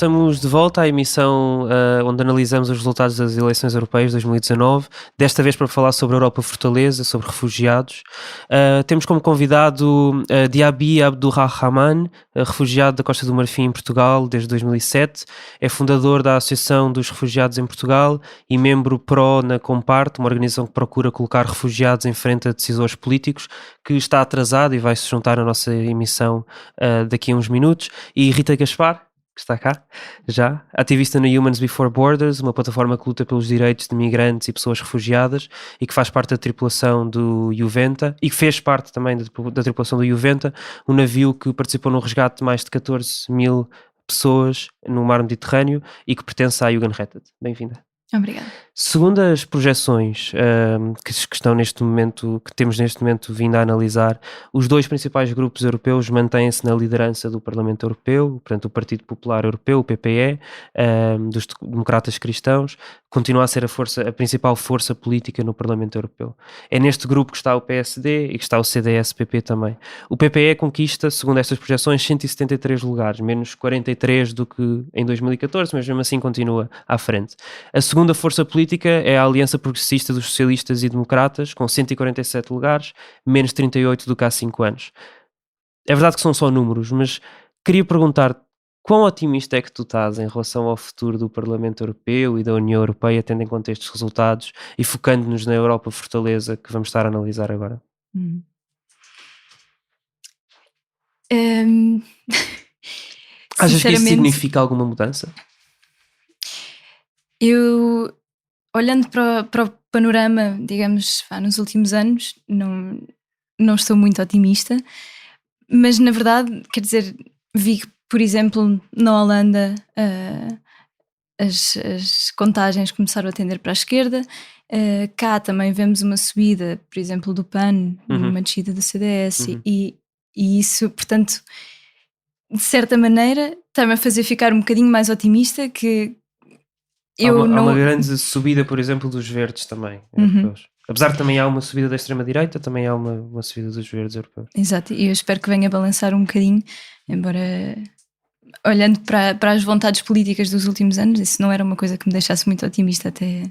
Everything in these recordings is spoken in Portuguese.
estamos de volta à emissão onde analisamos os resultados das eleições europeias de 2019, desta vez para falar sobre a Europa Fortaleza, sobre refugiados. Temos como convidado Diaby Abdurrahman, refugiado da Costa do Marfim em Portugal desde 2007, é fundador da Associação dos Refugiados em Portugal e membro pró na Comparte, uma organização que procura colocar refugiados em frente a decisores políticos, que está atrasado e vai se juntar à nossa emissão daqui a uns minutos. E Rita Gaspar, que está cá, já, ativista no Humans Before Borders, uma plataforma que luta pelos direitos de migrantes e pessoas refugiadas e que faz parte da tripulação do Juventa e que fez parte também da tripulação do Juventa, um navio que participou no resgate de mais de 14.000 pessoas no mar Mediterrâneo e que pertence à Jugendrettet. Bem-vinda. Obrigada. Segundo as projeções que estão neste momento, que temos neste momento vindo a analisar, os dois principais grupos europeus mantêm-se na liderança do Parlamento Europeu, portanto o Partido Popular Europeu, o PPE, dos democratas cristãos, continua a ser a principal força política no Parlamento Europeu. É neste grupo que está o PSD e que está o CDS-PP também. O PPE conquista, segundo estas projeções, 173 lugares, menos 43 do que em 2014, mas mesmo assim continua à frente. A segunda força política é a Aliança Progressista dos Socialistas e Democratas, com 147 lugares, menos 38 do que há 5 anos. É verdade que são só números, mas queria perguntar quão otimista é que tu estás em relação ao futuro do Parlamento Europeu e da União Europeia, tendo em conta estes resultados e focando-nos na Europa Fortaleza que vamos estar a analisar agora? Achas que isso significa alguma mudança? Eu, olhando para o panorama, digamos, nos últimos anos, não estou muito otimista, mas na verdade, quer dizer, vi que, por exemplo, na Holanda as contagens começaram a tender para a esquerda. Cá também vemos uma subida, por exemplo, do PAN, uma descida do CDS, e isso, portanto, de certa maneira, está-me a fazer ficar um bocadinho mais otimista que há uma grande subida, por exemplo, dos verdes também, europeus. Apesar de também há uma subida da extrema-direita, também há uma subida dos verdes europeus. Exato, e eu espero que venha a balançar um bocadinho, embora olhando para as vontades políticas dos últimos anos, isso não era uma coisa que me deixasse muito otimista até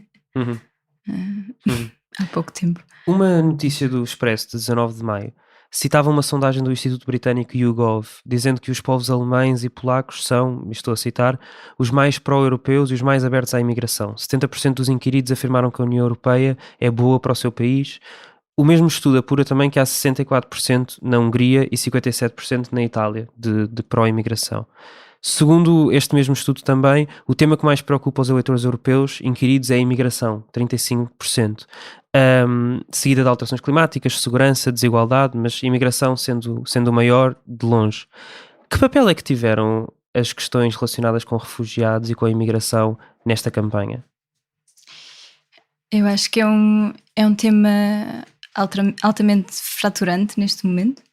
há pouco tempo. Uma notícia do Expresso de 19 de maio citava uma sondagem do Instituto Britânico YouGov, dizendo que os povos alemães e polacos são, estou a citar, os mais pró-europeus e os mais abertos à imigração. 70% dos inquiridos afirmaram que a União Europeia é boa para o seu país. O mesmo estudo apura também que há 64% na Hungria e 57% na Itália de pró-imigração. Segundo este mesmo estudo também, o tema que mais preocupa os eleitores europeus inquiridos é a imigração, 35%, seguida de alterações climáticas, segurança, desigualdade, mas imigração sendo o maior de longe. Que papel é que tiveram as questões relacionadas com refugiados e com a imigração nesta campanha? Eu acho que é um tema altamente fraturante neste momento.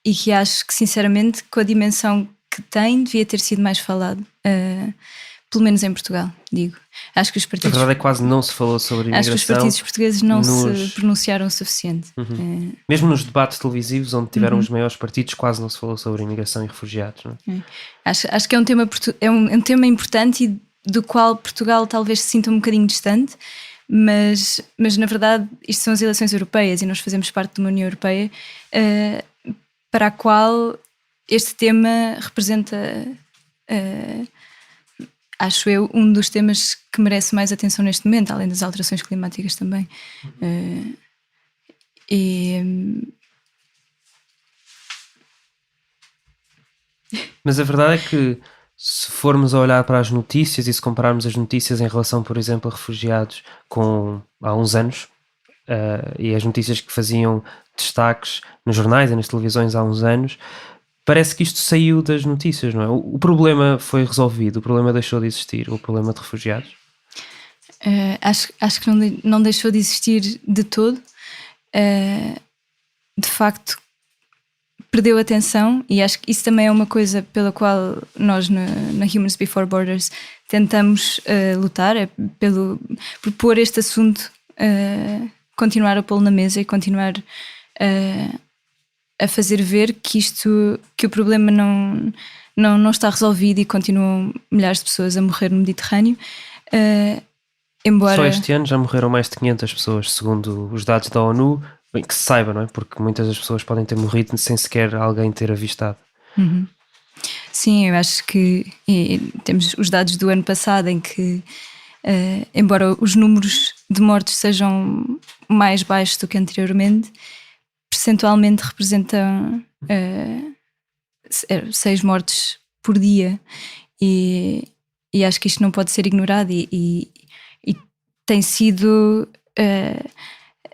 E que acho que, sinceramente, com a dimensão que tem, devia ter sido mais falado, pelo menos em Portugal, digo. Acho que os partidos... A verdade é que quase não se falou sobre imigração. Acho que os partidos portugueses não se pronunciaram o suficiente. Mesmo nos debates televisivos, onde tiveram os maiores partidos, quase não se falou sobre imigração e refugiados. Não é? Acho que é um tema importante e do qual Portugal talvez se sinta um bocadinho distante, mas na verdade isto são as eleições europeias e nós fazemos parte de uma União Europeia para a qual este tema representa, acho eu, um dos temas que merece mais atenção neste momento, além das alterações climáticas também. Mas a verdade é que, se formos a olhar para as notícias e se compararmos as notícias em relação, por exemplo, a refugiados com há uns anos, e as notícias que faziam destaques nos jornais e nas televisões há uns anos, parece que isto saiu das notícias, não é? O problema foi resolvido, o problema deixou de existir, o problema de refugiados? Acho que não deixou de existir de todo. De facto, perdeu atenção, e acho que isso também é uma coisa pela qual nós na Humans Before Borders tentamos lutar, por pôr este assunto, continuar a pô-lo na mesa e continuar a fazer ver que o problema não está resolvido e continuam milhares de pessoas a morrer no Mediterrâneo. Embora... Só este ano já morreram mais de 500 pessoas, segundo os dados da ONU, bem, que se saiba, não é? Porque muitas das pessoas podem ter morrido sem sequer alguém ter avistado. Uhum. Sim, eu acho que temos os dados do ano passado em que, embora os números de mortes sejam mais baixos do que anteriormente, percentualmente representam 6 mortes por dia, e acho que isto não pode ser ignorado, e tem sido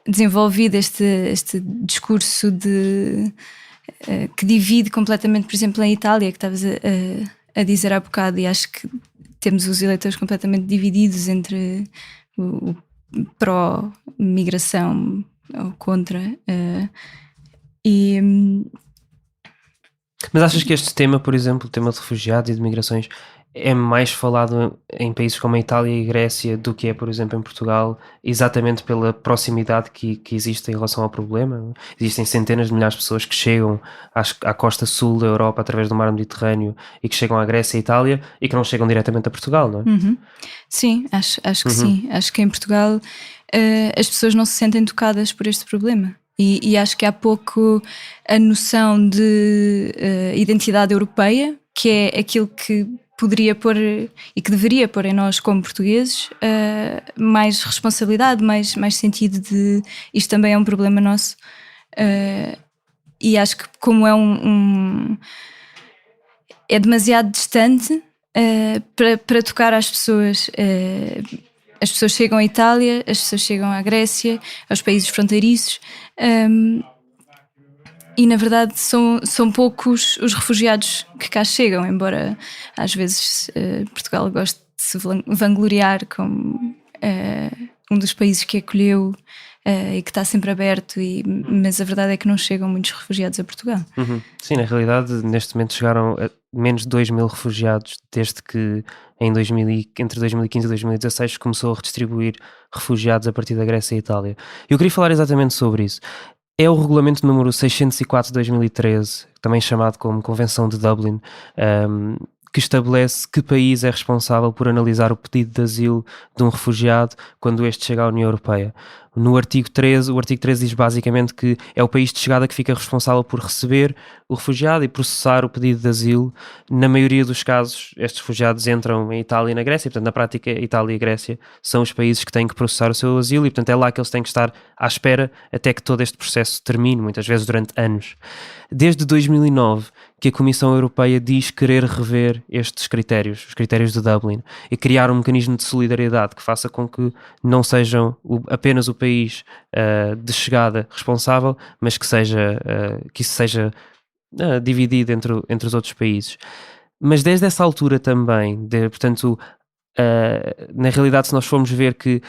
desenvolvido este discurso que divide completamente, por exemplo, em Itália, que estavas a dizer há bocado, e acho que temos os eleitores completamente divididos entre o pró-migração ou contra. Mas achas que este tema, por exemplo, o tema de refugiados e de migrações, é mais falado em países como a Itália e a Grécia do que é, por exemplo, em Portugal, exatamente pela proximidade que existe em relação ao problema? Existem centenas de milhares de pessoas que chegam à costa sul da Europa através do mar Mediterrâneo e que chegam à Grécia e Itália e que não chegam diretamente a Portugal, não é? Uhum. Sim, acho que sim. Acho que em Portugal as pessoas não se sentem tocadas por este problema. E acho que há pouco a noção de identidade europeia, que é aquilo que poderia pôr e que deveria pôr em nós como portugueses mais responsabilidade, mais sentido de isto também é um problema nosso. E acho que como é demasiado distante para tocar às pessoas. As pessoas chegam à Itália, as pessoas chegam à Grécia, aos países fronteiriços, e na verdade são poucos os refugiados que cá chegam, embora às vezes Portugal goste de se vangloriar como um dos países que acolheu e que está sempre aberto, mas a verdade é que não chegam muitos refugiados a Portugal. Uhum. Sim, na realidade neste momento chegaram a menos de 2.000 refugiados desde que entre 2015 e 2016 começou a redistribuir refugiados a partir da Grécia e Itália. Eu queria falar exatamente sobre isso. É o regulamento número 604 de 2013, também chamado como Convenção de Dublin, que estabelece que país é responsável por analisar o pedido de asilo de um refugiado quando este chega à União Europeia. No artigo 13, o artigo 13 diz basicamente que é o país de chegada que fica responsável por receber o refugiado e processar o pedido de asilo. Na maioria dos casos, estes refugiados entram em Itália e na Grécia, portanto, na prática, Itália e Grécia são os países que têm que processar o seu asilo e, portanto, é lá que eles têm que estar à espera até que todo este processo termine, muitas vezes durante anos. Desde 2009 que a Comissão Europeia diz querer rever estes critérios, os critérios de Dublin, e criar um mecanismo de solidariedade que faça com que não sejam apenas o país de chegada responsável, mas que isso seja dividido entre os outros países. Mas desde essa altura também, portanto, na realidade, se nós formos ver que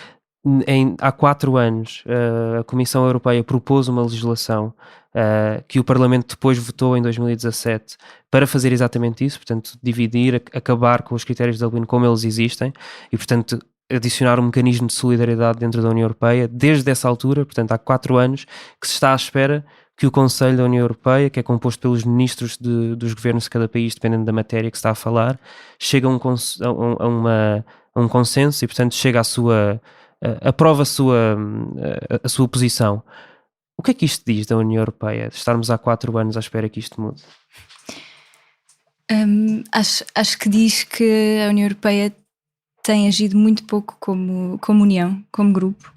há 4 anos a Comissão Europeia propôs uma legislação que o Parlamento depois votou em 2017 para fazer exatamente isso, portanto dividir, acabar com os critérios de Dublin como eles existem e, portanto, adicionar um mecanismo de solidariedade dentro da União Europeia. Desde essa altura, portanto há 4 anos, que se está à espera que o Conselho da União Europeia, que é composto pelos ministros dos governos de cada país, dependendo da matéria que se está a falar, chega a um consenso e, portanto, chega aprova a sua posição. O que é que isto diz da União Europeia? Estarmos há 4 anos à espera que isto mude? Acho que diz que a União Europeia tem agido muito pouco como União, como grupo.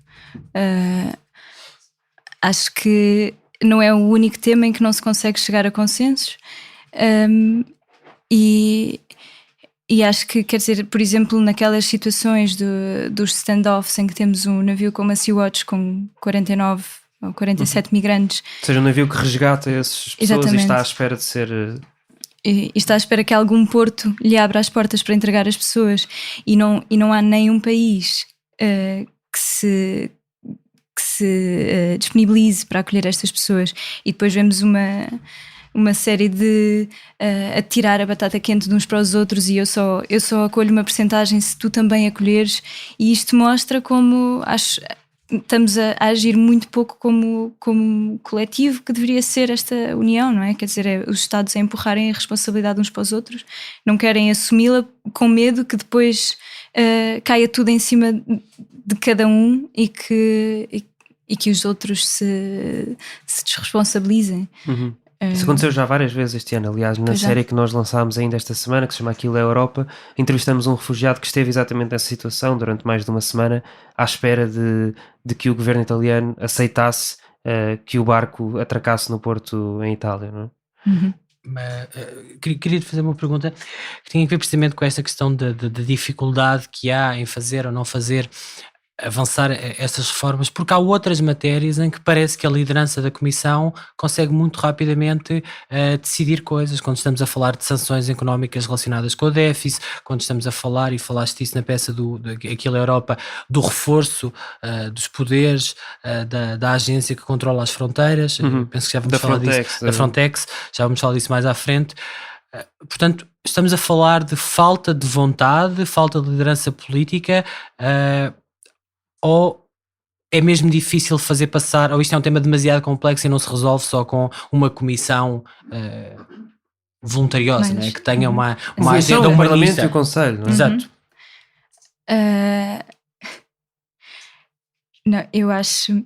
Acho que não é o único tema em que não se consegue chegar a consensos. E acho que, quer dizer, por exemplo, naquelas situações dos standoffs em que temos um navio como a Sea-Watch com 49 ou 47 migrantes. Ou seja, um navio que resgata essas pessoas. Exatamente. E está à espera de ser... E está à espera que algum porto lhe abra as portas para entregar as pessoas. E não há nenhum país que se disponibilize para acolher estas pessoas. E depois vemos uma série de atirar a batata quente de uns para os outros e eu só acolho uma percentagem se tu também acolheres, e isto mostra como estamos a agir muito pouco como coletivo que deveria ser esta união, não é? Quer dizer, os Estados a empurrarem a responsabilidade uns para os outros, não querem assumi-la com medo que depois caia tudo em cima de cada um e que os outros se desresponsabilizem. Isso aconteceu já várias vezes este ano. Aliás, na série que nós lançámos ainda esta semana, que se chama Aquilo é Europa, entrevistamos um refugiado que esteve exatamente nessa situação durante mais de uma semana, à espera de que o governo italiano aceitasse que o barco atracasse no porto em Itália, não é? Mas, queria te fazer uma pergunta que tem a ver precisamente com esta questão da dificuldade que há em fazer ou não fazer avançar essas reformas, porque há outras matérias em que parece que a liderança da Comissão consegue muito rapidamente decidir coisas, quando estamos a falar de sanções económicas relacionadas com o déficit, quando estamos a falar, e falaste disso na peça Aquilo é Europa, do reforço dos poderes da agência que controla as fronteiras. Penso que já vamos falar disso, da Frontex, já vamos falar disso mais à frente. Portanto, estamos a falar de falta de vontade, falta de liderança política, ou é mesmo difícil fazer passar, ou isto é um tema demasiado complexo e não se resolve só com uma comissão voluntariosa, não é? Que tenha uma agenda humanista. Parlamento e o Conselho, não é? Exato. Não, eu acho...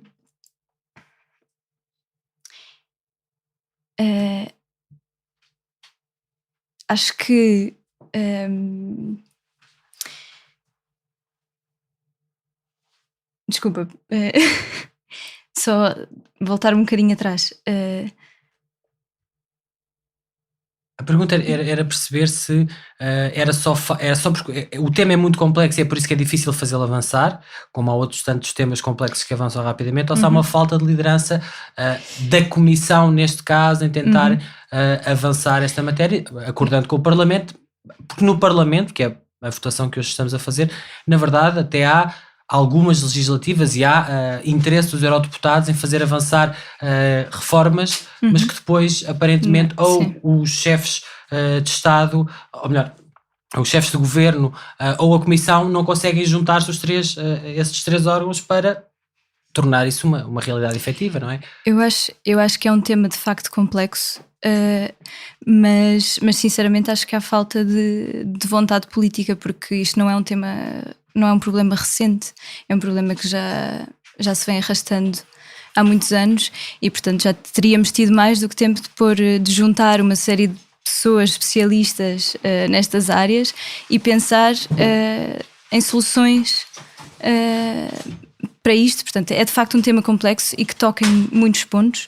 acho que... Desculpa, só voltar um bocadinho atrás. A pergunta era perceber se era só porque o tema é muito complexo e é por isso que é difícil fazê-lo avançar, como há outros tantos temas complexos que avançam rapidamente, ou se há uma falta de liderança da Comissão, neste caso, em tentar avançar esta matéria, acordando com o Parlamento, porque no Parlamento, que é a votação que hoje estamos a fazer, na verdade até há algumas legislativas e há interesse dos eurodeputados em fazer avançar reformas, mas que depois, aparentemente, ou os chefes de Estado, ou melhor, os chefes de governo ou a Comissão não conseguem juntar-se esses três órgãos para tornar isso uma realidade efetiva, não é? Eu acho que é um tema de facto complexo, mas sinceramente acho que há falta de vontade política, porque isto não é um tema... Não é um problema recente, é um problema que já se vem arrastando há muitos anos e, portanto, já teríamos tido mais do que tempo de juntar uma série de pessoas especialistas nestas áreas e pensar em soluções para isto. Portanto, é de facto um tema complexo e que toca em muitos pontos,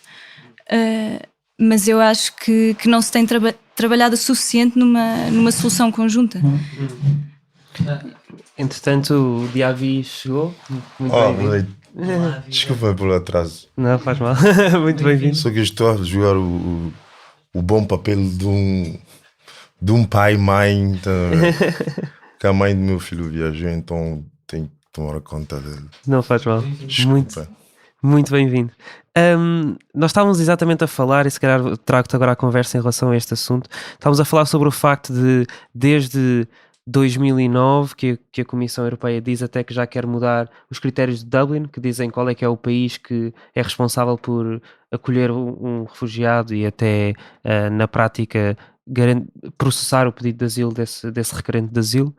mas eu acho que não se tem trabalhado o suficiente numa solução conjunta. Entretanto, o Diaby chegou. Muito bem-vindo. Desculpa pelo atraso. Não, faz mal. Muito bem-vindo. Só que estou a jogar o bom papel de um pai, mãe, que a mãe do meu filho viajou, então tenho que tomar conta dele. Não faz mal. Desculpa. Muito bem-vindo. Nós estávamos exatamente a falar, e se calhar trago-te agora a conversa em relação a este assunto. Estávamos a falar sobre o facto de, desde 2009, que a Comissão Europeia diz até que já quer mudar os critérios de Dublin, que dizem qual é que é o país que é responsável por acolher um refugiado e até, na prática, processar o pedido de asilo desse requerente de asilo.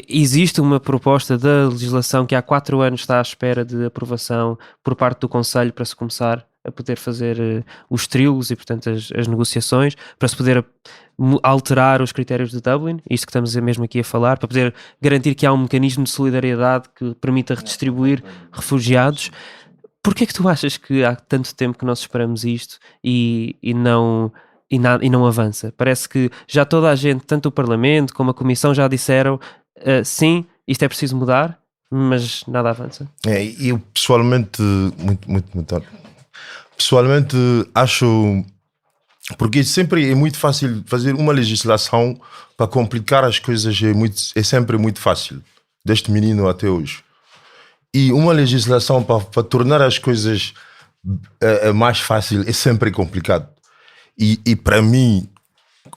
Existe uma proposta da legislação que há 4 anos está à espera de aprovação por parte do Conselho para se começar a poder fazer os trílogos e, portanto, as negociações, para se poder alterar os critérios de Dublin, isto que estamos mesmo aqui a falar, para poder garantir que há um mecanismo de solidariedade que permita redistribuir refugiados. Porquê é que tu achas que há tanto tempo que nós esperamos isto e não avança? Parece que já toda a gente, tanto o Parlamento como a Comissão, já disseram sim, isto é preciso mudar, mas nada avança. Eu pessoalmente, pessoalmente acho, porque sempre é muito fácil fazer uma legislação para complicar as coisas, é sempre muito fácil, desde menino até hoje. E uma legislação para tornar as coisas mais fácil é sempre complicado. E para mim,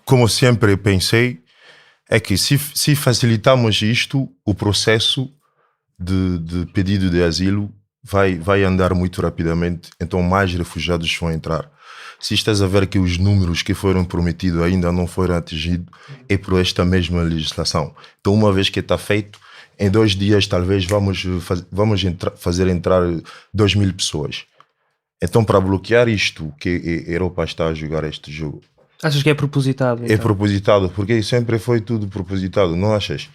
como sempre pensei, é que se facilitarmos isto, o processo, de pedido de asilo vai andar muito rapidamente, então mais refugiados vão entrar. Se estás a ver que os números que foram prometidos ainda não foram atingidos, é por esta mesma legislação. Então, uma vez que está feito, em 2 dias talvez vamos fazer entrar 2.000 pessoas. Então, para bloquear isto, que a Europa está a jogar este jogo. Achas que é propositado? Então? É propositado, porque sempre foi tudo propositado, não achas?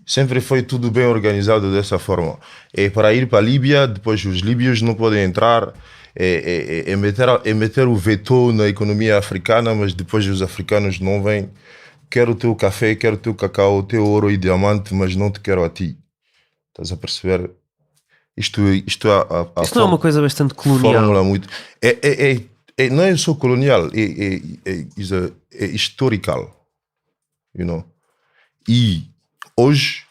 Sempre foi tudo bem organizado dessa forma. É para ir para a Líbia, depois os líbios não podem entrar, meter o veto na economia africana, mas depois os africanos não vêm. Quero o teu café, quero o teu cacau, o teu ouro e diamante, mas não te quero a ti. Estás a perceber? Isto não é uma coisa bastante colonial. Fórmula muito. Não é só colonial, é historical. You know? E hoje,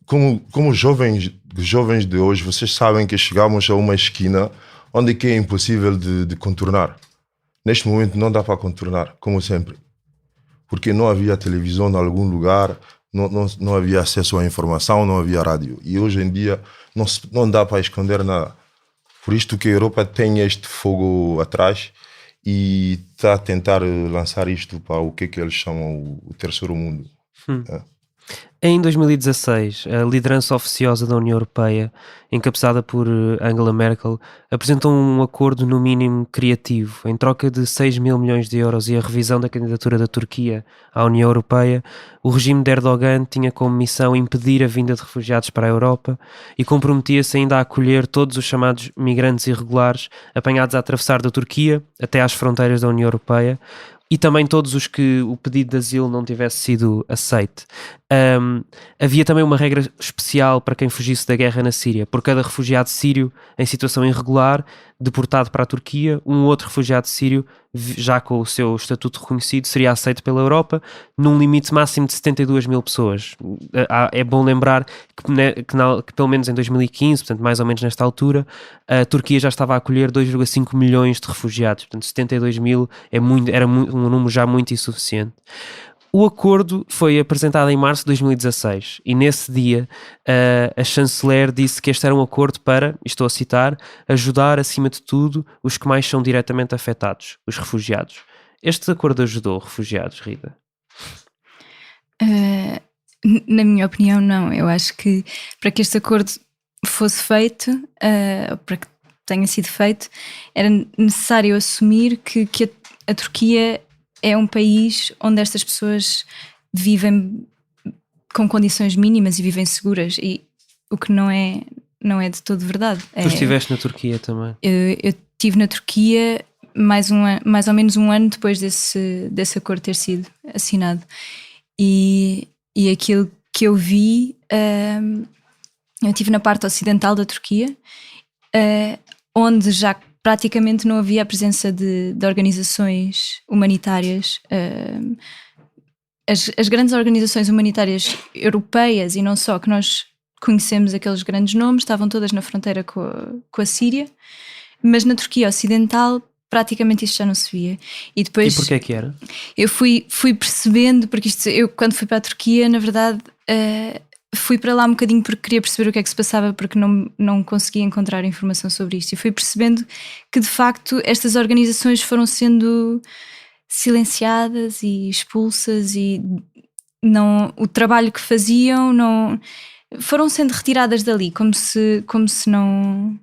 como jovens de hoje, vocês sabem que chegamos a uma esquina onde que é impossível de contornar. Neste momento não dá para contornar, como sempre. Porque não havia televisão em algum lugar, não havia acesso à informação, não havia rádio. E hoje em dia não dá para esconder nada. Por isto que a Europa tem este fogo atrás e está a tentar lançar isto para o que eles chamam o terceiro mundo. Em 2016, a liderança oficiosa da União Europeia, encabeçada por Angela Merkel, apresentou um acordo no mínimo criativo. Em troca de 6 mil milhões de euros e a revisão da candidatura da Turquia à União Europeia, o regime de Erdogan tinha como missão impedir a vinda de refugiados para a Europa e comprometia-se ainda a acolher todos os chamados migrantes irregulares apanhados a atravessar da Turquia até às fronteiras da União Europeia, e também todos os que o pedido de asilo não tivesse sido aceite. Havia também uma regra especial para quem fugisse da guerra na Síria. Por cada refugiado sírio em situação irregular, deportado para a Turquia, um outro refugiado sírio, já com o seu estatuto reconhecido, seria aceito pela Europa num limite máximo de 72 mil pessoas. É bom lembrar que pelo menos em 2015, portanto mais ou menos nesta altura, a Turquia já estava a acolher 2,5 milhões de refugiados. Portanto 72 mil era um número já muito insuficiente. O acordo foi apresentado em março de 2016 e nesse dia a chanceler disse que este era um acordo para, estou a citar, ajudar acima de tudo os que mais são diretamente afetados, os refugiados. Este acordo ajudou refugiados, Rita? Na minha opinião, não. Eu acho que para que este acordo fosse feito, para que tenha sido feito, era necessário assumir que a Turquia é um país onde estas pessoas vivem com condições mínimas e vivem seguras, e o que não é de todo verdade. Tu estiveste na Turquia também? Eu estive na Turquia mais ou menos um ano depois desse acordo ter sido assinado. E aquilo que eu vi, eu estive na parte ocidental da Turquia, onde já praticamente não havia a presença de organizações humanitárias. As grandes organizações humanitárias europeias, e não só, que nós conhecemos aqueles grandes nomes, estavam todas na fronteira com a Síria, mas na Turquia Ocidental praticamente isto já não se via. E depois, porquê que era? Eu fui percebendo, porque eu quando fui para a Turquia, na verdade, fui para lá um bocadinho porque queria perceber o que é que se passava, porque não conseguia encontrar informação sobre isto, e fui percebendo que de facto estas organizações foram sendo silenciadas e expulsas, e o trabalho que faziam foram sendo retiradas dali, como se não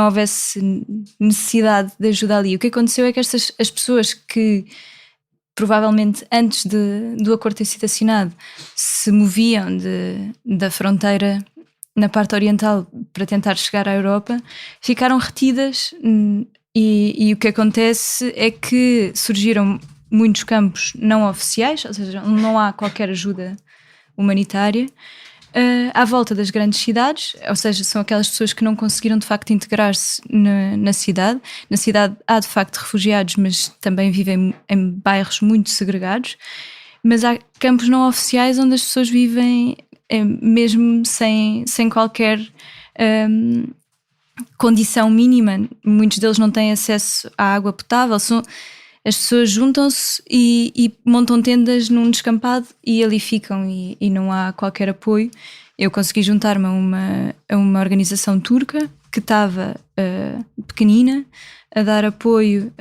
houvesse necessidade de ajuda ali. O que aconteceu é que as pessoas que provavelmente antes do acordo ter sido assinado se moviam da fronteira na parte oriental para tentar chegar à Europa, ficaram retidas, e o que acontece é que surgiram muitos campos não oficiais, ou seja, não há qualquer ajuda humanitária à volta das grandes cidades, ou seja, são aquelas pessoas que não conseguiram de facto integrar-se na cidade. Na cidade há de facto refugiados, mas também vivem em bairros muito segregados, mas há campos não oficiais onde as pessoas vivem mesmo sem qualquer condição mínima. Muitos deles não têm acesso à água potável. As pessoas juntam-se e montam tendas num descampado e ali ficam, e não há qualquer apoio. eu consegui juntar-me a uma organização turca que estava pequenina, a dar apoio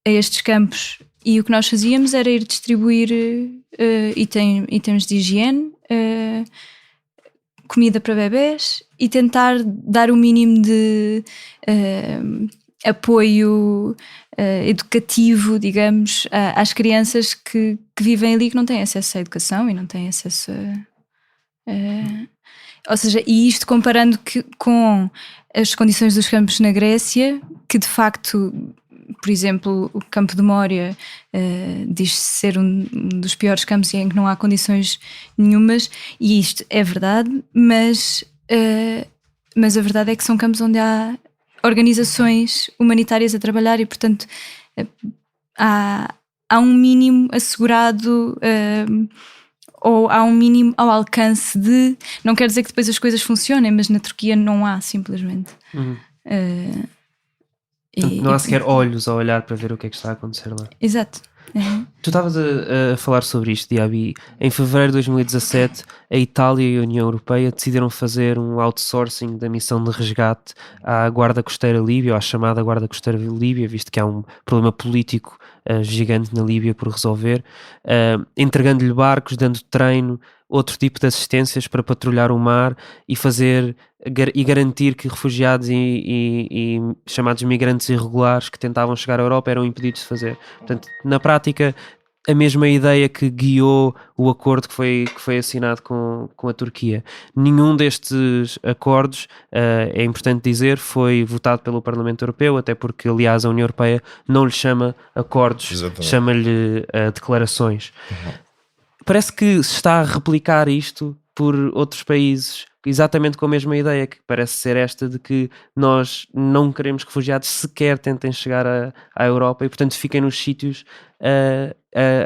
a estes campos, e o que nós fazíamos era ir distribuir itens de higiene, comida para bebés, e tentar dar o mínimo de apoio educativo, digamos, às crianças que vivem ali, que não têm acesso à educação e não têm acesso ou seja, e isto comparando com as condições dos campos na Grécia, que de facto, por exemplo, o campo de Mória diz-se ser um dos piores campos em que não há condições nenhumas, e isto é verdade, mas a verdade é que são campos onde há organizações humanitárias a trabalhar, e portanto há um mínimo assegurado, ou há um mínimo ao alcance de... Não quer dizer que depois as coisas funcionem, mas na Turquia não há, simplesmente. Não há sequer olhos a olhar para ver o que é que está a acontecer lá. Exato. Tu estavas a falar sobre isto, Diaby. Em fevereiro de 2017, a Itália e a União Europeia decidiram fazer um outsourcing da missão de resgate à Guarda Costeira Líbia, ou à chamada Guarda Costeira Líbia, visto que há um problema político gigante na Líbia por resolver, entregando-lhe barcos, dando treino, outro tipo de assistências para patrulhar o mar e garantir que refugiados e chamados migrantes irregulares que tentavam chegar à Europa eram impedidos de fazer. Portanto, na prática, a mesma ideia que guiou o acordo que foi assinado com a Turquia. Nenhum destes acordos, é importante dizer, foi votado pelo Parlamento Europeu, até porque, aliás, a União Europeia não lhe chama acordos, chama-lhe declarações. Parece que se está a replicar isto por outros países, exatamente com a mesma ideia, que parece ser esta de que nós não queremos que refugiados sequer tentem chegar à Europa, e portanto fiquem nos sítios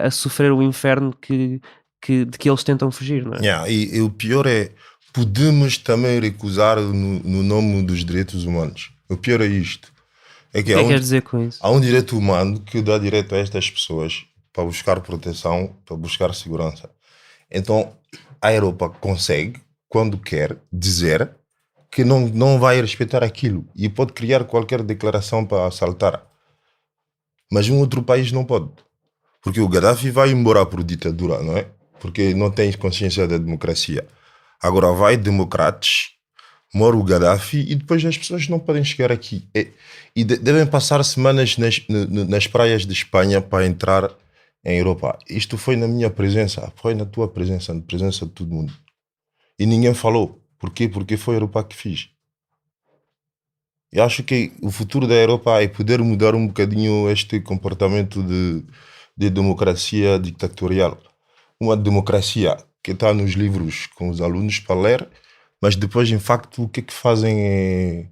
a sofrer o inferno de que eles tentam fugir, não é? E o pior é, podemos também recusar no nome dos direitos humanos. O pior é isto. O que quer dizer com isso? Há um direito humano que dá direito a estas pessoas para buscar proteção, para buscar segurança. Então, a Europa consegue, quando quer, dizer que não vai respeitar aquilo e pode criar qualquer declaração para assaltar. Mas um outro país não pode. Porque o Gaddafi vai embora por ditadura, não é? Porque não tem consciência da democracia. Agora vai democratas, mora o Gaddafi, e depois as pessoas não podem chegar aqui. E devem passar semanas nas praias de Espanha para entrar em Europa. Isto foi na minha presença, foi na tua presença, na presença de todo mundo. E ninguém falou. Por quê? Porque foi a Europa que fiz. Eu acho que o futuro da Europa é poder mudar um bocadinho este comportamento de democracia ditatorial. Uma democracia que está nos livros com os alunos para ler, mas depois, em facto, o que é que fazem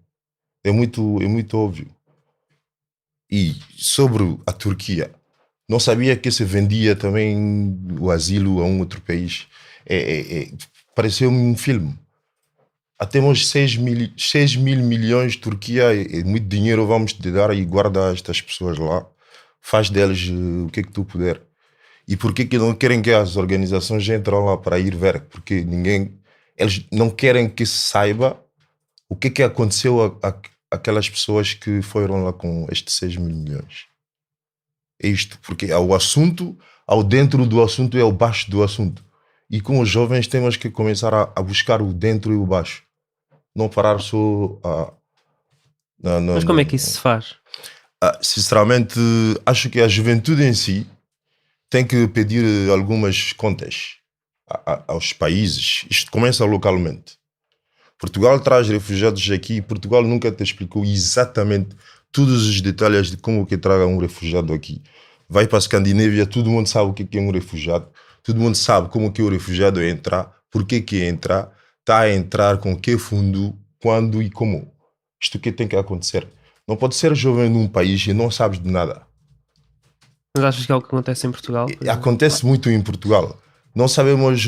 é muito óbvio. E sobre a Turquia, não sabia que se vendia também o asilo a um outro país. Pareceu-me um filme. Temos 6 mil milhões de Turquia, muito dinheiro vamos te dar, e guarda estas pessoas lá. Faz deles o que é que tu puder. E por que não querem que as organizações entrem lá para ir ver? Porque eles não querem que se saiba o que é que aconteceu àquelas pessoas que foram lá com estes 6 mil milhões. É isto, porque o assunto, ao dentro do assunto é o baixo do assunto. E com os jovens temos que começar a buscar o dentro e o baixo. Não parar só Mas como é que isso se faz? Sinceramente, acho que a juventude em si tem que pedir algumas contas aos países. Isto começa localmente. Portugal traz refugiados aqui e Portugal nunca te explicou exatamente todos os detalhes de como que traga um refugiado aqui. Vai para a Escandinávia, todo mundo sabe o que é um refugiado, todo mundo sabe como que o refugiado entra, por que entra, está a entrar com que fundo, quando e como. Isto que tem que acontecer. Não pode ser jovem num país e não sabes de nada. Mas achas que é o que acontece em Portugal? Acontece muito em Portugal. Não sabemos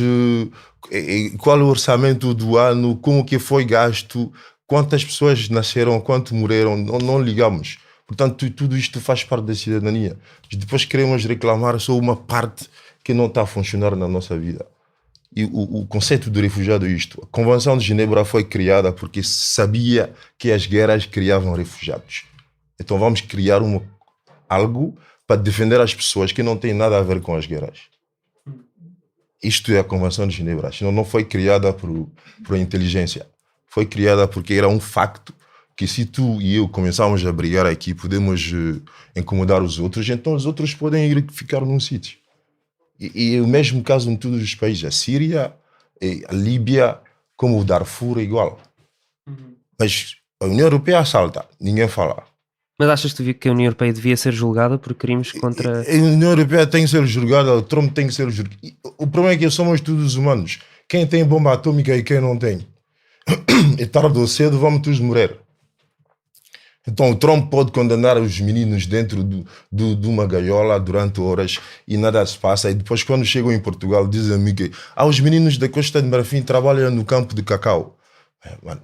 qual é o orçamento do ano, como que foi gasto, quantas pessoas nasceram, quanto morreram, não ligamos. Portanto, tudo isto faz parte da cidadania. Depois queremos reclamar só uma parte que não está a funcionar na nossa vida. E o conceito de refugiado é isto. A Convenção de Genebra foi criada porque se sabia que as guerras criavam refugiados. Então vamos criar algo para defender as pessoas que não têm nada a ver com as guerras. Isto é a Convenção de Genebra. Senão não foi criada por inteligência. Foi criada porque era um facto que se tu e eu começarmos a brigar aqui, podemos incomodar os outros, então os outros podem ir ficar num sítio. E é o mesmo caso em todos os países. A Síria, a Líbia, como o Darfur, é igual. Mas a União Europeia assalta, ninguém fala. Mas achas que a União Europeia devia ser julgada por crimes contra... A União Europeia tem que ser julgada, o Trump tem que ser julgado. O problema é que somos todos humanos. Quem tem bomba atômica e quem não tem. E tarde ou cedo vamos todos morrer. Então o Trump pode condenar os meninos dentro de uma gaiola durante horas e nada se passa. E depois quando chegam em Portugal dizem-me que os meninos da Costa de Marfim trabalham no campo de cacau. Mano,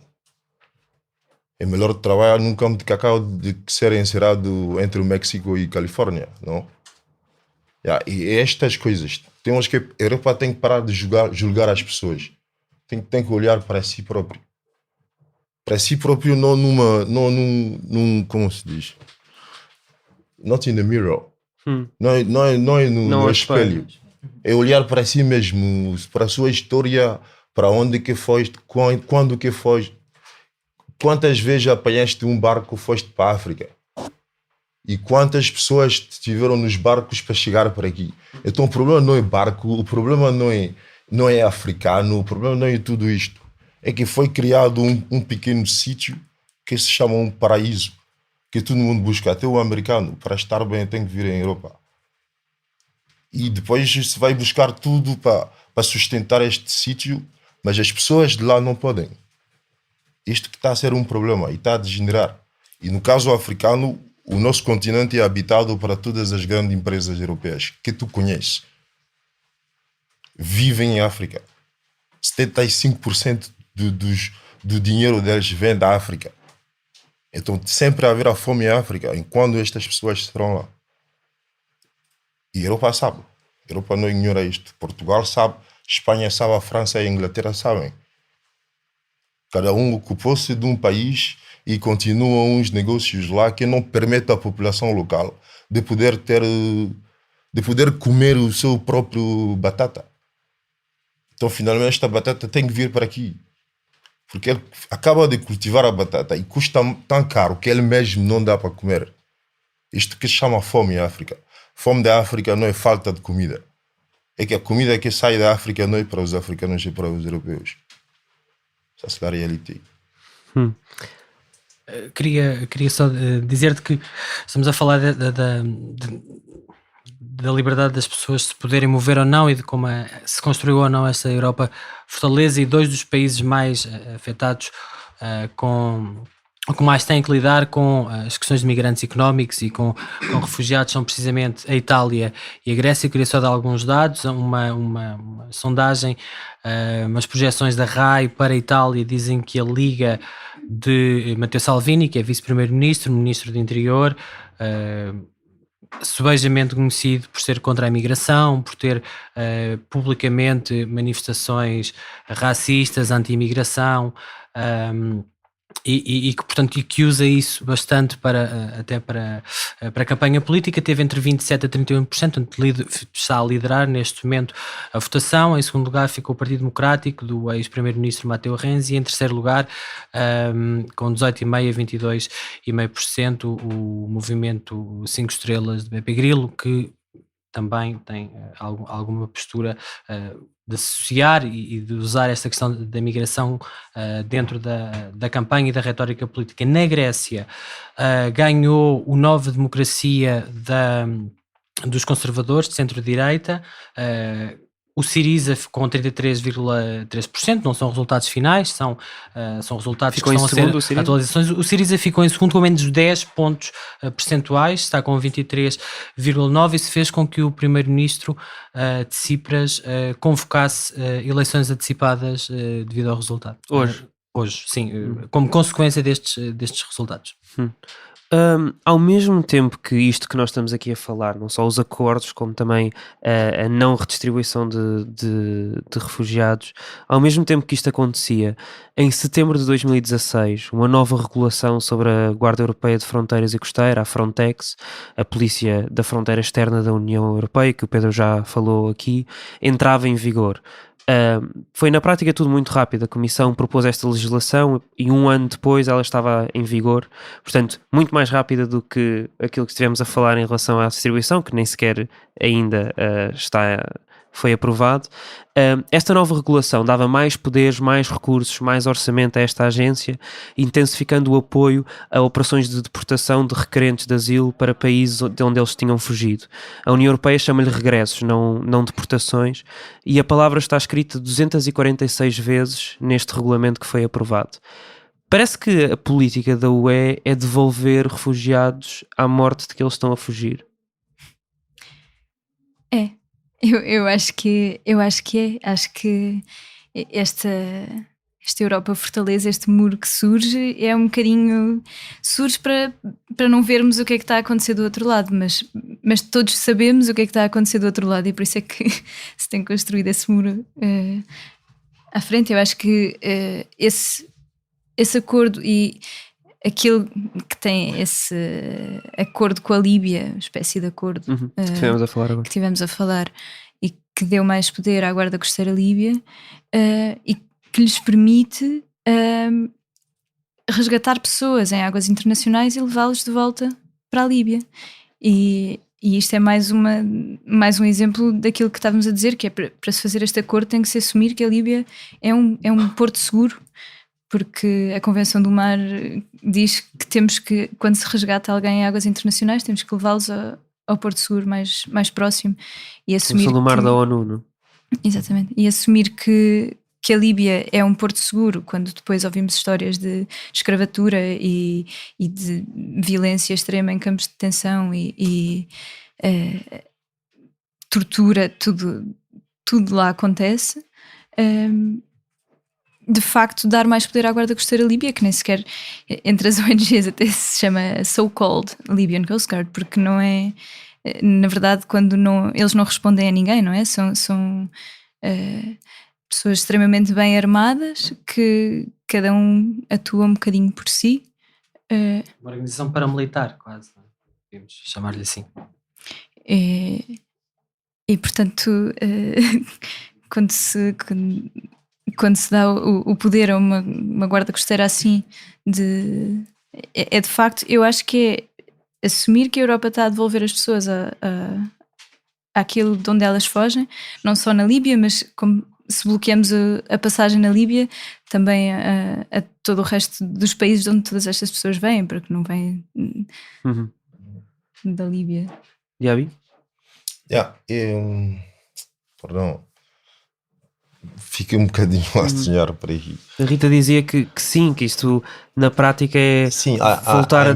é melhor trabalhar num campo de cacau do que ser encerrado entre o México e a Califórnia, não? E estas coisas, a Europa tem que parar de julgar as pessoas. Tem que olhar para si próprio. Para si próprio, não num como se diz? Not in the mirror. Não é no espelho. É olhar para si mesmo, para a sua história, para onde que foste, quando que foste. Quantas vezes apanhaste um barco e foste para a África? E quantas pessoas estiveram nos barcos para chegar para aqui? Então o problema não é barco, o problema não é africano, o problema não é tudo isto. É que foi criado um pequeno sítio que se chama um paraíso, que todo mundo busca, até o americano, para estar bem tem que vir em Europa. E depois se vai buscar tudo para sustentar este sítio, mas as pessoas de lá não podem. Isto que está a ser um problema e está a degenerar. E no caso africano, o nosso continente é habitado para todas as grandes empresas europeias que tu conheces. Vivem em África. 75% do dinheiro deles vem da África. Então sempre haverá fome em África enquanto estas pessoas estarão lá. E a Europa sabe. A Europa não ignora isto. Portugal sabe, Espanha sabe, a França e a Inglaterra sabem. Cada um ocupou-se de um país e continuam uns negócios lá que não permitem à população local de poder comer o seu próprio batata. Então finalmente esta batata tem que vir para aqui. Porque ele acaba de cultivar a batata e custa tão caro que ele mesmo não dá para comer. Isto que se chama fome em África. Fome da África não é falta de comida. É que a comida que sai da África não é para os africanos, é para os europeus. Essa é a realidade. Queria só dizer-te que estamos a falar da liberdade das pessoas se poderem mover ou não e de como se construiu ou não essa Europa fortaleza, e dois dos países mais afetados com mais têm que lidar com as questões de migrantes económicos e com refugiados são precisamente a Itália e a Grécia. Eu queria só dar alguns dados. Uma sondagem, umas projeções da RAI para a Itália dizem que a Liga de Matteo Salvini, que é vice-primeiro-ministro, ministro do Interior, subejamente conhecido por ser contra a imigração, por ter publicamente manifestações racistas, anti-imigração, e que, portanto, que usa isso bastante até para a campanha política. Teve entre 27% a 31%, portanto, está a liderar neste momento a votação. Em segundo lugar ficou o Partido Democrático do ex-primeiro-ministro Matteo Renzi, e em terceiro lugar, com 18,5% a 22,5%, o movimento 5 Estrelas de Beppe Grillo, que também tem alguma postura de associar e de usar esta questão da migração dentro da campanha e da retórica política. Na Grécia ganhou o Nova Democracia dos conservadores de centro-direita, o Syriza com 33,3%, não são resultados finais, são resultados ficou que estão segundo, a ser atualizações. O Syriza ficou em segundo com menos 10 pontos percentuais, está com 23,9%. Isso fez com que o primeiro-ministro de Tsipras convocasse eleições antecipadas devido ao resultado. Hoje, sim, como consequência destes resultados. Ao mesmo tempo que isto que nós estamos aqui a falar, não só os acordos, como também a não redistribuição de refugiados, ao mesmo tempo que isto acontecia, em setembro de 2016, uma nova regulação sobre a Guarda Europeia de Fronteiras e Costeira, a Frontex, a polícia da fronteira externa da União Europeia, que o Pedro já falou aqui, entrava em vigor. Foi na prática tudo muito rápido. A Comissão propôs esta legislação e um ano depois ela estava em vigor, portanto muito mais rápida do que aquilo que estivemos a falar em relação à distribuição, que nem sequer ainda foi aprovado. Esta nova regulação dava mais poderes, mais recursos, mais orçamento a esta agência, intensificando o apoio a operações de deportação de requerentes de asilo para países de onde eles tinham fugido. A União Europeia chama-lhe regressos, não deportações, e a palavra está escrita 246 vezes neste regulamento que foi aprovado. Parece que a política da UE é devolver refugiados à morte de que eles estão a fugir. É. Eu acho que é. Acho que esta Europa fortaleza, este muro que surge, é um bocadinho. Surge para não vermos o que é que está a acontecer do outro lado, mas todos sabemos o que é que está a acontecer do outro lado e por isso é que se tem construído esse muro à frente. Eu acho que esse acordo e aquilo que tem esse acordo com a Líbia, uma espécie de acordo que estivemos a falar agora, que tivemos a falar e que deu mais poder à Guarda Costeira Líbia e que lhes permite resgatar pessoas em águas internacionais e levá-los de volta para a Líbia. E isto é mais um exemplo daquilo que estávamos a dizer, que é para se fazer este acordo tem que se assumir que a Líbia é um porto seguro, porque a Convenção do Mar diz que temos que, quando se resgata alguém em águas internacionais, temos que levá-los ao porto seguro mais próximo e assumir Convenção do Mar da ONU, não? Exatamente, e assumir que a Líbia é um porto seguro, quando depois ouvimos histórias de escravatura e de violência extrema em campos de detenção e tortura, tudo lá acontece. De facto, dar mais poder à Guarda Costeira Líbia, que nem sequer entre as ONGs até se chama so-called Libyan Coast Guard, porque não é, na verdade, quando eles não respondem a ninguém, não é? São pessoas extremamente bem armadas que cada um atua um bocadinho por si. Uma organização paramilitar, quase, não é? Podemos chamar-lhe assim. E portanto, quando se dá o poder a uma guarda costeira assim, é de facto, eu acho que é assumir que a Europa está a devolver as pessoas àquilo de onde elas fogem, não só na Líbia, mas como se bloqueamos a passagem na Líbia, também a todo o resto dos países de onde todas estas pessoas vêm, porque não vêm da Líbia. Yabi? Perdão. Fiquei um bocadinho a sonhar por aí. A Rita dizia que sim, que isto na prática é sim, voltar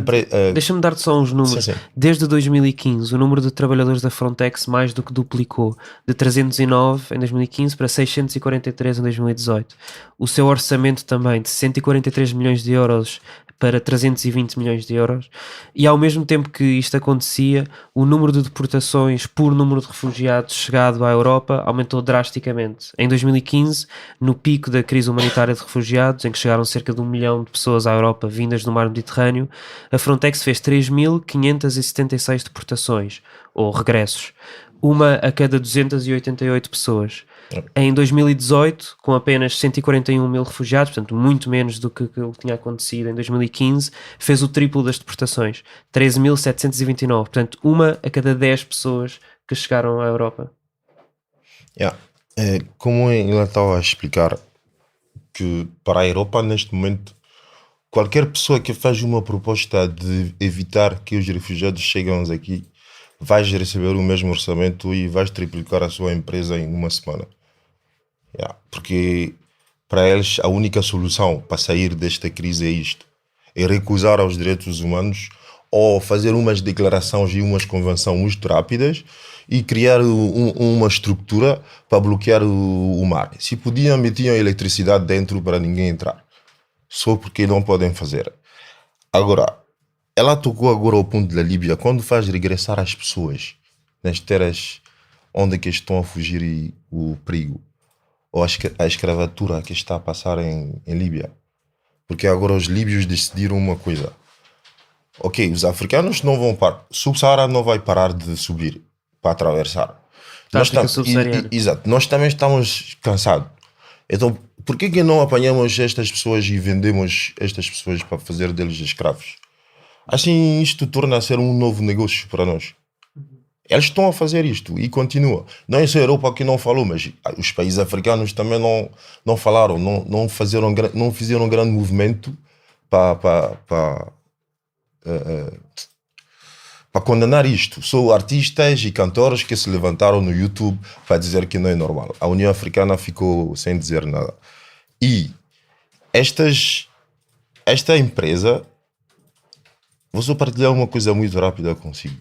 Deixa-me dar-te só uns números. Sim. Desde 2015, o número de trabalhadores da Frontex mais do que duplicou, de 309 em 2015 para 643 em 2018. O seu orçamento também de 143 milhões de euros para 320 milhões de euros, e ao mesmo tempo que isto acontecia, o número de deportações por número de refugiados chegado à Europa aumentou drasticamente. Em 2015, no pico da crise humanitária de refugiados, em que chegaram cerca de 1 milhão de pessoas à Europa vindas do mar Mediterrâneo, a Frontex fez 3.576 deportações, ou regressos, uma a cada 288 pessoas. Em 2018, com apenas 141 mil refugiados, portanto muito menos do que tinha acontecido em 2015, fez o triplo das deportações, 13.729, portanto uma a cada 10 pessoas que chegaram à Europa. Como eu estava a explicar, que para a Europa neste momento, qualquer pessoa que faz uma proposta de evitar que os refugiados cheguem aqui, vais receber o mesmo orçamento e vais triplicar a sua empresa em uma semana. Porque para eles a única solução para sair desta crise é isto: é recusar aos direitos humanos ou fazer umas declarações e umas convenções muito rápidas e criar uma estrutura para bloquear o mar. Se podiam, metiam eletricidade dentro para ninguém entrar, só porque não podem fazer. Agora, ela tocou agora ao ponto da Líbia, quando faz regressar as pessoas nas terras onde é que estão a fugir o perigo, ou a escravatura que está a passar em Líbia. Porque agora os líbios decidiram uma coisa. Ok, os africanos não vão parar, o Sub-Saara não vai parar de subir para atravessar. Exato, nós também estamos cansados. Então, por que não apanhamos estas pessoas e vendemos estas pessoas para fazer deles escravos? Assim, isto torna a ser um novo negócio para nós. Eles estão a fazer isto e continua. Não é só a Europa que não falou, mas os países africanos também não falaram, não fizeram um grande movimento para condenar isto. São artistas e cantores que se levantaram no YouTube para dizer que não é normal. A União Africana ficou sem dizer nada. E esta empresa, vou só partilhar uma coisa muito rápida consigo.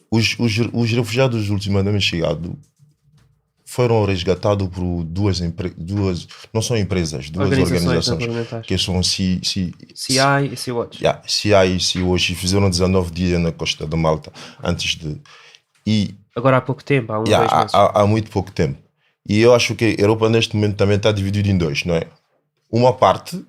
Os refugiados ultimamente chegados foram resgatados por duas não são empresas, duas organizações que são CI e Sea-Watch. CI e Sea-Watch, fizeram 19 dias na costa de Malta antes de... Agora há pouco tempo, há 2 meses. Há muito pouco tempo. E eu acho que a Europa neste momento também está dividida em dois, não é? Uma parte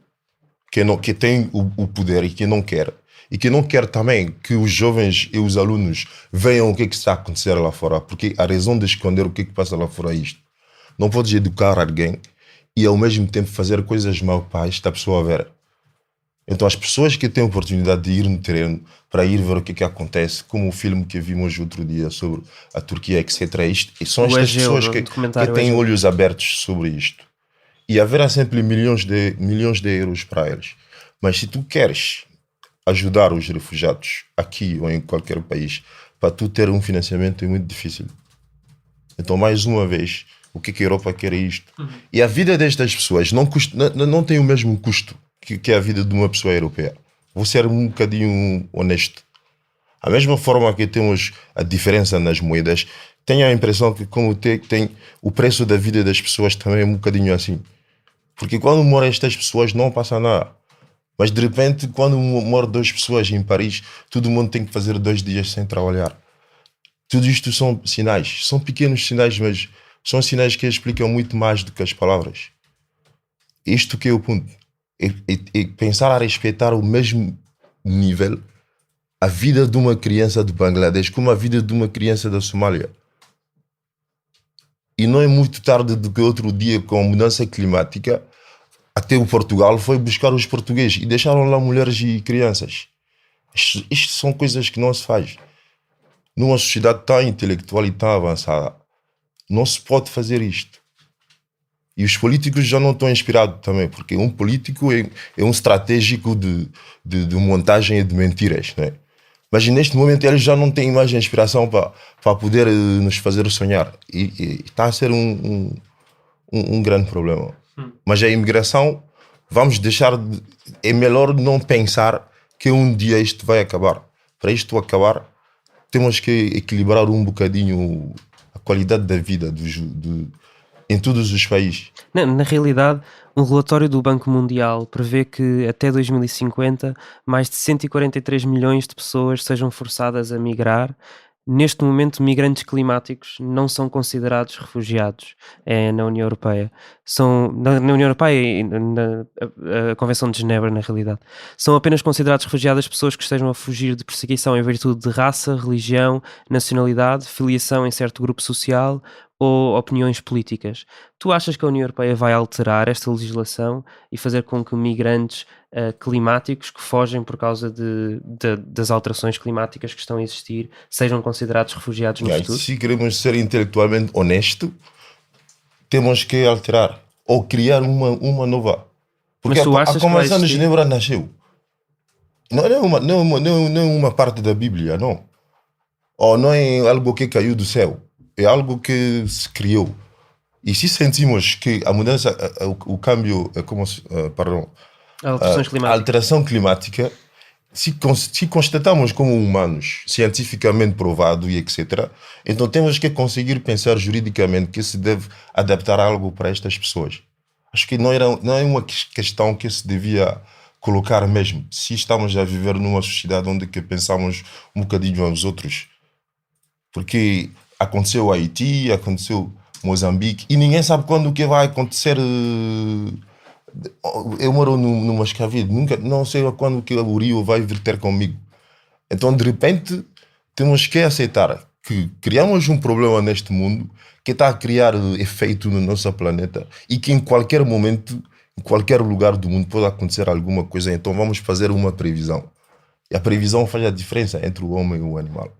que tem o poder e que não quer. E que não quer também que os jovens e os alunos vejam o que está a acontecer lá fora, porque a razão de esconder o que passa lá fora é isto. Não podes educar alguém e ao mesmo tempo fazer coisas mal para esta pessoa ver. Então as pessoas que têm a oportunidade de ir no terreno para ir ver o que acontece, como o filme que vimos outro dia sobre a Turquia, etc. E são estas pessoas que têm olhos abertos sobre isto. E haverá sempre milhões de euros para eles. Mas se tu queres ajudar os refugiados aqui ou em qualquer país, para tu ter um financiamento é muito difícil. Então, mais uma vez, o que a Europa quer é isto. E a vida destas pessoas não tem o mesmo custo que a vida de uma pessoa europeia. Vou ser um bocadinho honesto. A mesma forma que temos a diferença nas moedas, tenho a impressão que como tem o preço da vida das pessoas também é um bocadinho assim. Porque quando moram estas pessoas não passa nada. Mas de repente, quando moram 2 pessoas em Paris, todo mundo tem que fazer 2 dias sem trabalhar. Tudo isto são sinais. São pequenos sinais, mas são sinais que explicam muito mais do que as palavras. Isto que é o ponto. É pensar a respeitar o mesmo nível a vida de uma criança do Bangladesh como a vida de uma criança da Somália. E não é muito tarde do que outro dia, com a mudança climática, até o Portugal foi buscar os portugueses e deixaram lá mulheres e crianças. Isto são coisas que não se faz. Numa sociedade tão intelectual e tão avançada, não se pode fazer isto. E os políticos já não estão inspirados também, porque um político é um estratégico de montagem e de mentiras, não é? Mas neste momento eles já não têm mais inspiração para poder nos fazer sonhar. E está a ser um grande problema. Mas a imigração, vamos deixar é melhor não pensar que um dia isto vai acabar. Para isto acabar, temos que equilibrar um bocadinho a qualidade da vida em todos os países. Na realidade, um relatório do Banco Mundial prevê que até 2050 mais de 143 milhões de pessoas sejam forçadas a migrar. Neste momento, migrantes climáticos não são considerados refugiados na União Europeia. Na União Europeia e na Convenção de Genebra, na realidade. São apenas considerados refugiadas pessoas que estejam a fugir de perseguição em virtude de raça, religião, nacionalidade, filiação em certo grupo social ou opiniões políticas. Tu achas que a União Europeia vai alterar esta legislação e fazer com que migrantes climáticos que fogem por causa das alterações climáticas que estão a existir sejam considerados refugiados no futuro? Se queremos ser intelectualmente honestos, temos que alterar ou criar uma nova. Porque a Convenção de Genebra nasceu. Não é uma parte da Bíblia, não. Ou não é algo que caiu do céu. É algo que se criou. E se sentimos que a mudança, o câmbio, a alteração climática, se constatamos como humanos, cientificamente provado e etc., então temos que conseguir pensar juridicamente que se deve adaptar algo para estas pessoas. Acho que não é uma questão que se devia colocar mesmo, se estamos a viver numa sociedade onde que pensamos um bocadinho aos outros, porque aconteceu Haiti, aconteceu Moçambique, e ninguém sabe quando que vai acontecer. Eu moro numa escravide, nunca, não sei quando que o rio vai vir ter comigo. Então, de repente, temos que aceitar que criamos um problema neste mundo que está a criar efeito no nosso planeta e que em qualquer momento, em qualquer lugar do mundo pode acontecer alguma coisa. Então, vamos fazer uma previsão. E a previsão faz a diferença entre o homem e o animal.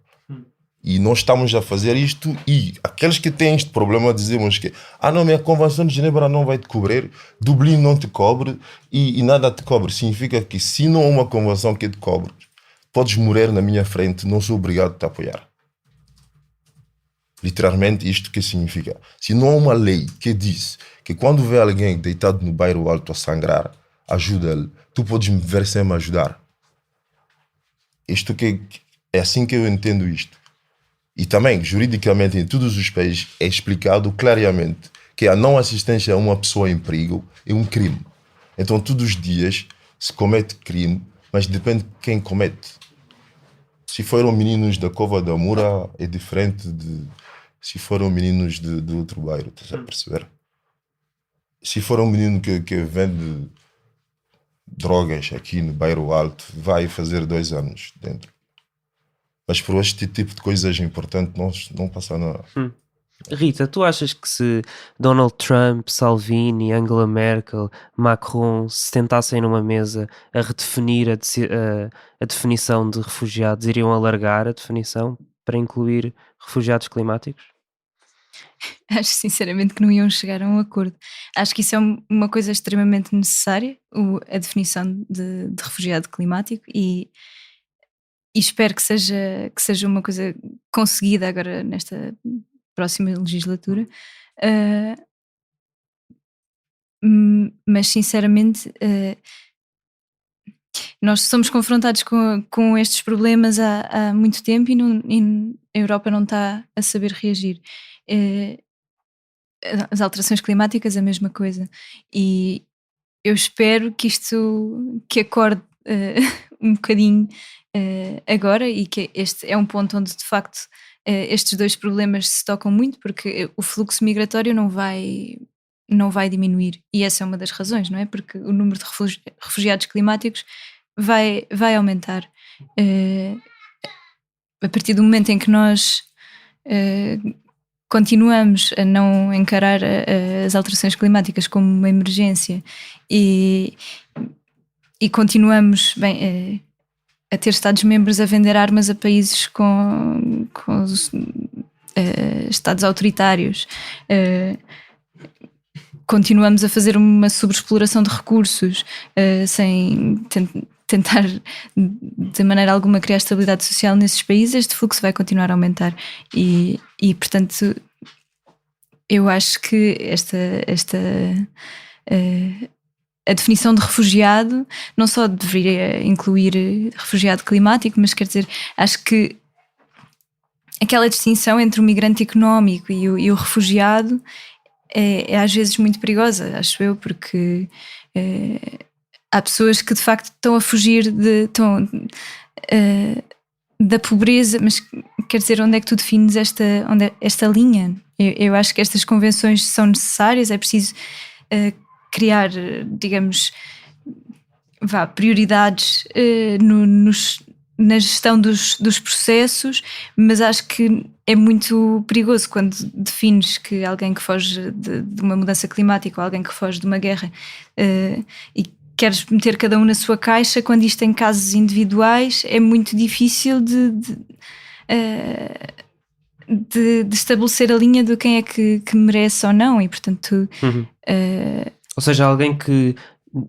E nós estamos a fazer isto, e aqueles que têm este problema dizemos que não, a Convenção de Genebra não vai te cobrir, Dublin não te cobre e nada te cobre. Significa que se não há uma convenção que te cobre, podes morrer na minha frente, não sou obrigado a te apoiar. Literalmente isto que significa. Se não há uma lei que diz que quando vê alguém deitado no bairro alto a sangrar, ajuda-lhe, tu podes me ver sem me ajudar. Isto que é assim que eu entendo isto. E também, juridicamente, em todos os países é explicado claramente que a não assistência a uma pessoa em perigo é um crime. Então, todos os dias se comete crime, mas depende de quem comete. Se foram meninos da Cova da Moura, é diferente de se foram meninos de outro bairro, estás a perceber? Se for um menino que vende drogas aqui no bairro alto, vai fazer 2 anos dentro. Mas por este tipo de coisas importantes não passa nada. Rita, tu achas que se Donald Trump, Salvini, Angela Merkel, Macron se tentassem numa mesa a redefinir a definição de refugiados, iriam alargar a definição para incluir refugiados climáticos? Acho sinceramente que não iam chegar a um acordo. Acho que isso é uma coisa extremamente necessária, a definição de refugiado climático, e espero que seja uma coisa conseguida agora nesta próxima legislatura. Mas sinceramente nós somos confrontados com estes problemas há muito tempo, e a Europa não está a saber reagir. As alterações climáticas, a mesma coisa, e eu espero que isto acorde um bocadinho agora, e que este é um ponto onde de facto estes dois problemas se tocam muito, porque o fluxo migratório não vai diminuir, e essa é uma das razões, não é? Porque o número de refugiados climáticos vai aumentar. A partir do momento em que nós continuamos a não encarar as alterações climáticas como uma emergência, e continuamos a ter Estados-membros a vender armas a países com Estados autoritários, continuamos a fazer uma sobreexploração de recursos sem tentar de maneira alguma criar estabilidade social nesses países, este fluxo vai continuar a aumentar, e portanto eu acho que a definição de refugiado não só deveria incluir refugiado climático, mas quer dizer, acho que aquela distinção entre o migrante económico e o refugiado é às vezes muito perigosa, acho eu, porque há pessoas que de facto estão a fugir da pobreza, mas quer dizer, onde é que tu defines esta linha? Eu acho que estas convenções são necessárias, é preciso criar, digamos, prioridades na gestão dos processos, mas acho que é muito perigoso quando defines que alguém que foge de uma mudança climática, ou alguém que foge de uma guerra, e queres meter cada um na sua caixa, quando isto em casos individuais é muito difícil de estabelecer a linha de quem é que merece ou não, e portanto ou seja, alguém que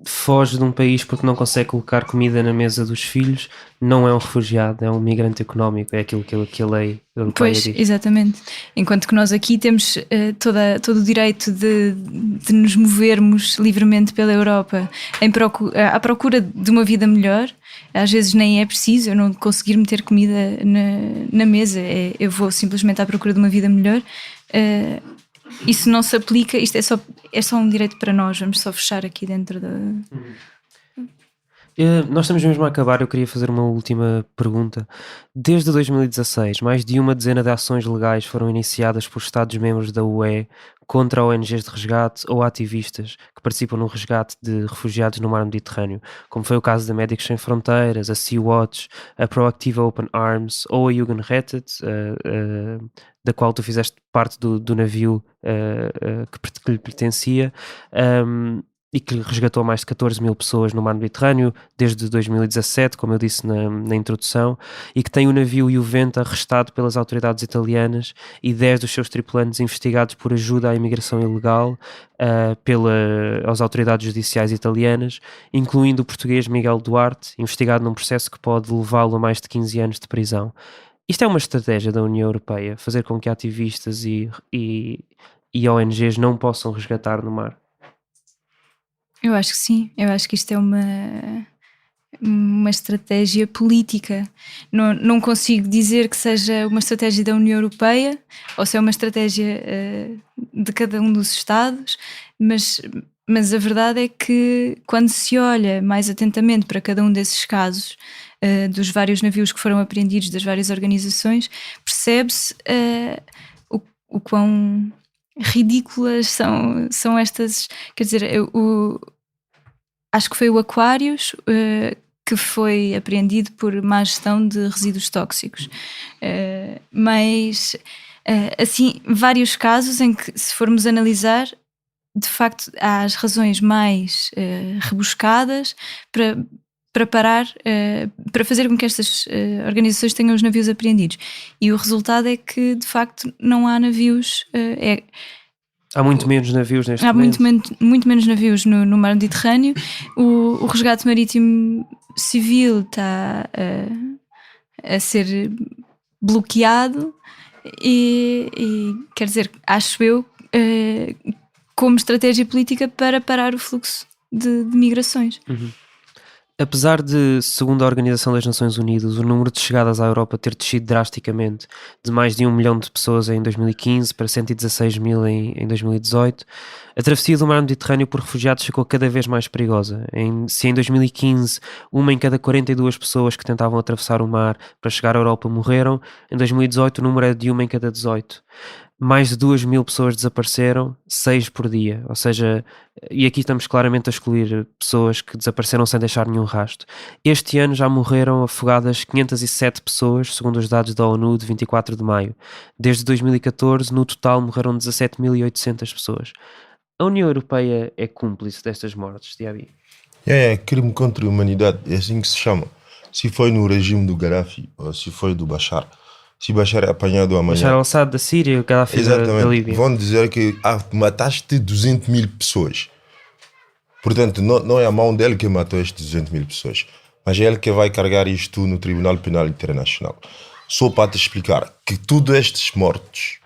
foge de um país porque não consegue colocar comida na mesa dos filhos não é um refugiado, é um migrante económico, é aquilo que a lei europeia diz. Pois, exatamente. Enquanto que nós aqui temos todo o direito de nos movermos livremente pela Europa à procura de uma vida melhor. Às vezes nem é preciso eu não conseguir meter comida na mesa, eu vou simplesmente à procura de uma vida melhor. Isso não se aplica, isto é só um direito para nós, vamos só fechar aqui dentro da... Nós estamos mesmo a acabar, eu queria fazer uma última pergunta. Desde 2016, mais de uma dezena de ações legais foram iniciadas por Estados-membros da UE contra ONGs de resgate ou ativistas que participam no resgate de refugiados no mar Mediterrâneo, como foi o caso da Médicos Sem Fronteiras, a Sea-Watch, a Proactiva Open Arms ou a Jugendrettet, da qual tu fizeste parte do navio que lhe pertencia. E que resgatou mais de 14 mil pessoas no mar Mediterrâneo desde 2017, como eu disse na introdução, e que tem o navio Juventa arrestado pelas autoridades italianas e 10 dos seus tripulantes investigados por ajuda à imigração ilegal pelas autoridades judiciais italianas, incluindo o português Miguel Duarte, investigado num processo que pode levá-lo a mais de 15 anos de prisão. Isto é uma estratégia da União Europeia, fazer com que ativistas e ONGs não possam resgatar no mar? Eu acho que sim, eu acho que isto é uma estratégia política. Não consigo dizer que seja uma estratégia da União Europeia ou se é uma estratégia de cada um dos Estados, mas a verdade é que quando se olha mais atentamente para cada um desses casos, dos vários navios que foram apreendidos, das várias organizações, percebe-se o quão ridículas são estas, quer dizer, acho que foi o Aquarius que foi apreendido por má gestão de resíduos tóxicos, mas assim, vários casos em que, se formos analisar, de facto há as razões mais rebuscadas para parar, para fazer com que estas organizações tenham os navios apreendidos, e o resultado é que de facto não há navios. Há muito menos navios neste há momento. muito menos navios no mar Mediterrâneo. O resgate marítimo civil está a ser bloqueado e quer dizer, acho eu, como estratégia política para parar o fluxo de migrações. Uhum. Apesar de, segundo a Organização das Nações Unidas, o número de chegadas à Europa ter descido drasticamente de mais de 1 milhão de pessoas em 2015 para 116 mil em 2018, a travessia do mar Mediterrâneo por refugiados ficou cada vez mais perigosa. Se em 2015 uma em cada 42 pessoas que tentavam atravessar o mar para chegar à Europa morreram, em 2018 o número é de 1 em cada 18. Mais de 2 mil pessoas desapareceram, 6 por dia, ou seja, e aqui estamos claramente a excluir pessoas que desapareceram sem deixar nenhum rastro. Este ano já morreram afogadas 507 pessoas, segundo os dados da ONU de 24 de maio. Desde 2014, no total, morreram 17.800 pessoas. A União Europeia é cúmplice destas mortes, Diaby? É crime contra a humanidade, é assim que se chama. Se foi no regime do Gaddafi ou se foi do Bashar. Se Bashar é apanhado amanhã... Bashar al-Assad da Síria e o Gaddafi da Líbia. Vão dizer que mataste 200 mil pessoas. Portanto, não é a mão dele que matou estes 200 mil pessoas, mas é ele que vai carregar isto no Tribunal Penal Internacional. Só para te explicar que todos estes mortos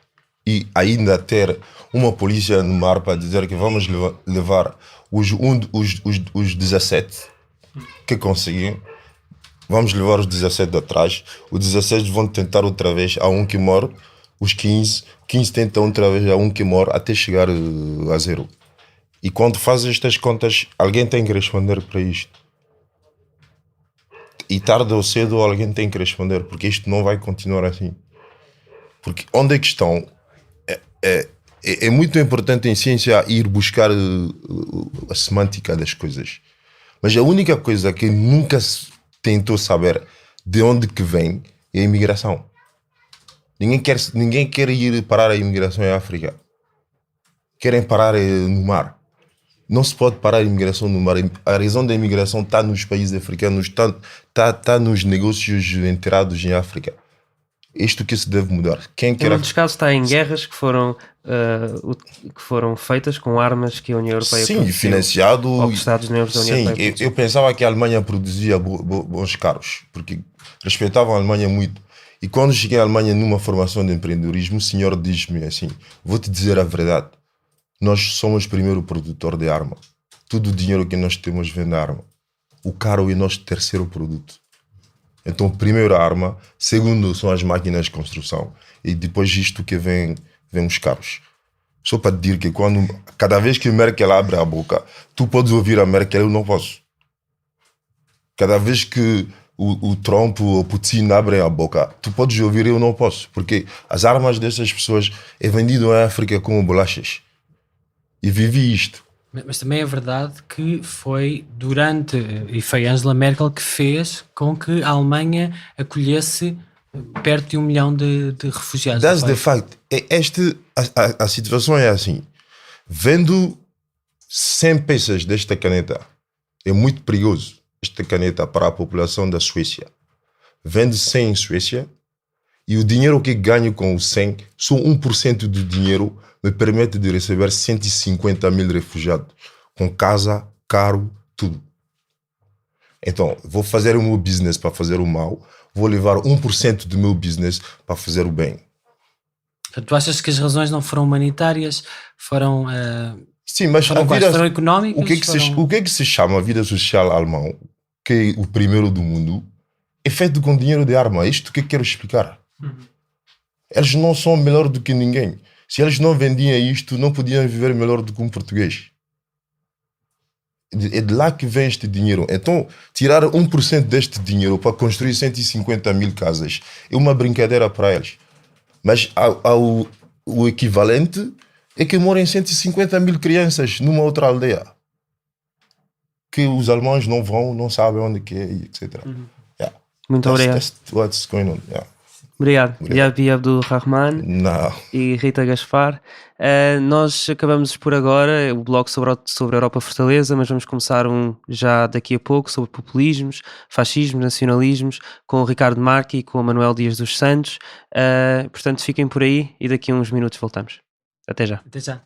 e ainda ter uma polícia no mar para dizer que vamos levar os 17 que conseguiram. Vamos levar os 17 de atrás. Os 16 vão tentar outra vez a um que morre. Os 15 tentam outra vez a um que morre até chegar a zero. E quando fazes estas contas, alguém tem que responder para isto. E tarde ou cedo alguém tem que responder, porque isto não vai continuar assim. Porque onde é que estão? É muito importante em ciência ir buscar a semântica das coisas. Mas a única coisa que nunca se tentou saber de onde que vem é a imigração. Ninguém quer ir parar a imigração em África. Querem parar no mar. Não se pode parar a imigração no mar. A razão da imigração está nos países africanos, está nos negócios enterrados em África. Isto que se deve mudar. Em muitos casos está em guerras que foram feitas com armas que a União Europeia financiado ou os Estados-membros da União Europeia. Eu pensava que a Alemanha produzia bons carros, porque respeitavam a Alemanha muito. E quando cheguei à Alemanha numa formação de empreendedorismo, o senhor diz-me assim: vou-te dizer a verdade, nós somos o primeiro produtor de arma. Todo o dinheiro que nós temos vem da arma. O carro é o nosso terceiro produto. Então, primeiro a arma, segundo são as máquinas de construção e depois isto que vem os carros. Só para te dizer que cada vez que a Merkel abre a boca, tu podes ouvir a Merkel, eu não posso. Cada vez que o Trump ou o Putin abrem a boca, tu podes ouvir, eu não posso, porque as armas dessas pessoas é vendido na África como bolachas. E vivi isto. Mas também é verdade que foi e foi Angela Merkel que fez com que a Alemanha acolhesse perto de 1 milhão de refugiados. That's the fact. A situação é assim. Vendo 100 peças desta caneta, é muito perigoso esta caneta para a população da Suécia. Vende 100 em Suécia e o dinheiro que ganho com o 100, só 1% do dinheiro me permite de receber 150 mil refugiados, com casa, carro, tudo. Então, vou fazer o meu business para fazer o mal, vou levar 1% do meu business para fazer o bem. Tu achas que as razões não foram humanitárias, foram... Sim, mas foram, a vida, foram económicas? O que é que se chama a vida social alemã, que é o primeiro do mundo, é feito com dinheiro de arma. Isto que eu quero explicar. Eles não são melhor do que ninguém. Se eles não vendiam isto, não podiam viver melhor do que um português. É de lá que vem este dinheiro. Então, tirar 1% deste dinheiro para construir 150 mil casas é uma brincadeira para eles. Mas o equivalente é que moram 150 mil crianças numa outra aldeia. Que os alemães não vão, não sabem onde que é, etc. Yeah. Muito obrigado. That's what's going on. Yeah. Obrigado. Yabi Abdulrahman Não. e Rita Gaspar. Nós acabamos por agora o blog sobre a Europa Fortaleza, mas vamos começar já daqui a pouco sobre populismos, fascismos, nacionalismos, com o Ricardo Marchi e com o Manuel Dias dos Santos. Portanto, fiquem por aí e daqui a uns minutos voltamos. Até já. Até já.